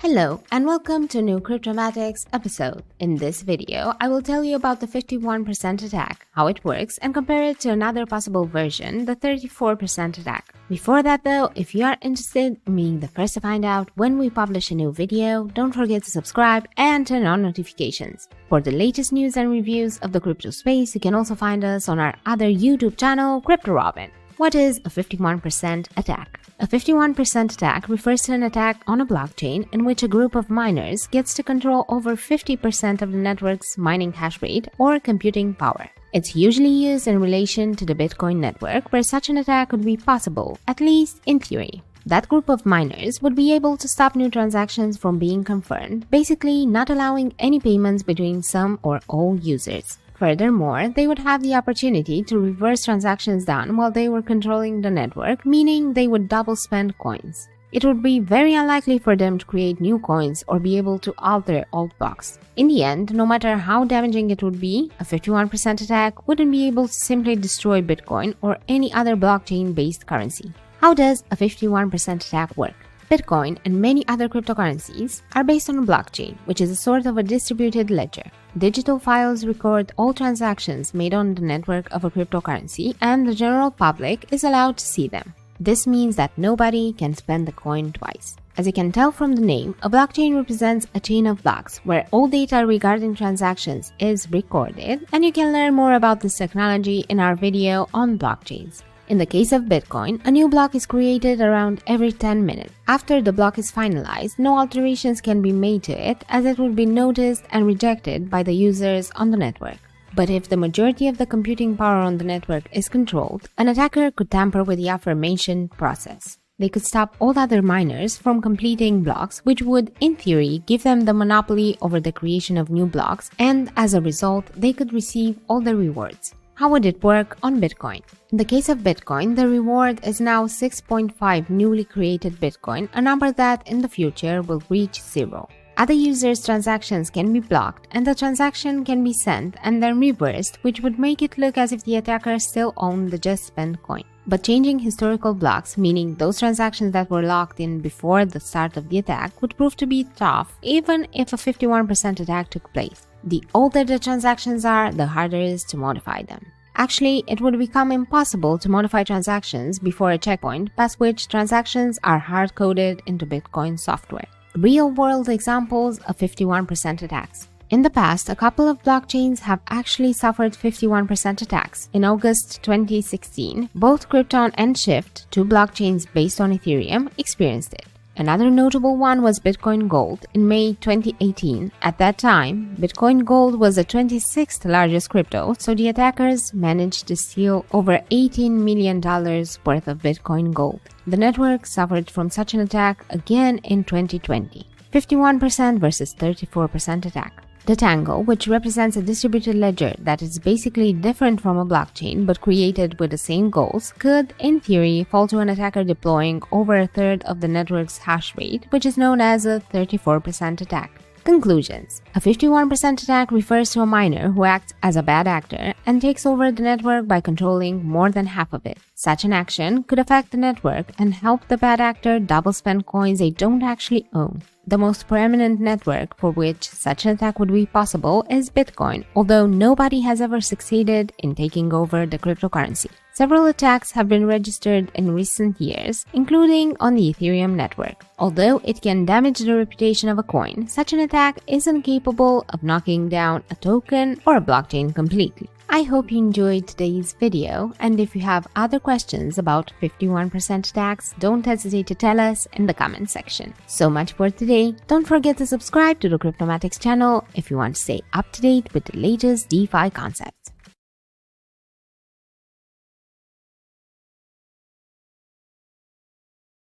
Hello and welcome to a new Cryptomatics episode. In this video, I will tell you about the 51% attack, how it works, and compare it to another possible version, the 34% attack. Before that though, if you are interested in being the first to find out when we publish a new video, don't forget to subscribe and turn on notifications. For the latest news and reviews of the crypto space, you can also find us on our other YouTube channel, Crypto Robin. What is a 51% attack? A 51% attack refers to an attack on a blockchain in which a group of miners gets to control over 50% of the network's mining hash rate or computing power. It's usually used in relation to the Bitcoin network, where such an attack would be possible, at least in theory. That group of miners would be able to stop new transactions from being confirmed, basically not allowing any payments between some or all users. Furthermore, they would have the opportunity to reverse transactions done while they were controlling the network, meaning they would double spend coins. It would be very unlikely for them to create new coins or be able to alter old blocks. In the end, no matter how damaging it would be, a 51% attack wouldn't be able to simply destroy Bitcoin or any other blockchain-based currency. How does a 51% attack work? Bitcoin and many other cryptocurrencies are based on a blockchain, which is a sort of a distributed ledger. Digital files record all transactions made on the network of a cryptocurrency, and the general public is allowed to see them. This means that nobody can spend the coin twice. As you can tell from the name, a blockchain represents a chain of blocks where all data regarding transactions is recorded, and you can learn more about this technology in our video on blockchains. In the case of Bitcoin, a new block is created around every 10 minutes. After the block is finalized, no alterations can be made to it, as it will be noticed and rejected by the users on the network. But if the majority of the computing power on the network is controlled, an attacker could tamper with the aforementioned process. They could stop all other miners from completing blocks, which would, in theory, give them the monopoly over the creation of new blocks, and as a result, they could receive all the rewards. How would it work on Bitcoin? In the case of Bitcoin, the reward is now 6.5 newly created Bitcoin, a number that in the future will reach 0. Other users' transactions can be blocked, and the transaction can be sent and then reversed, which would make it look as if the attacker still owned the just spent coin. But changing historical blocks, meaning those transactions that were locked in before the start of the attack, would prove to be tough, even if a 51% attack took place. The older the transactions are, the harder it is to modify them. Actually, it would become impossible to modify transactions before a checkpoint past which transactions are hard-coded into Bitcoin software. Real-world examples of 51% attacks. In the past, a couple of blockchains have actually suffered 51% attacks. In August 2016, both Krypton and Shift, two blockchains based on Ethereum, experienced it. Another notable one was Bitcoin Gold in May 2018. At that time, Bitcoin Gold was the 26th largest crypto, so the attackers managed to steal over $18 million worth of Bitcoin Gold. The network suffered from such an attack again in 2020. 51% versus 34% attack. The Tango, which represents a distributed ledger that is basically different from a blockchain but created with the same goals, could, in theory, fall to an attacker deploying over a third of the network's hash rate, which is known as a 34% attack. Conclusions. A 51% attack refers to a miner who acts as a bad actor and takes over the network by controlling more than half of it. Such an action could affect the network and help the bad actor double spend coins they don't actually own. The most prominent network for which such an attack would be possible is Bitcoin, although nobody has ever succeeded in taking over the cryptocurrency. Several attacks have been registered in recent years, including on the Ethereum network. Although it can damage the reputation of a coin, such an attack isn't capable of knocking down a token or a blockchain completely. I hope you enjoyed today's video, and if you have other questions about 51% attacks, don't hesitate to tell us in the comment section. So much for today. Don't forget to subscribe to the Cryptomatics channel if you want to stay up to date with the latest DeFi concepts.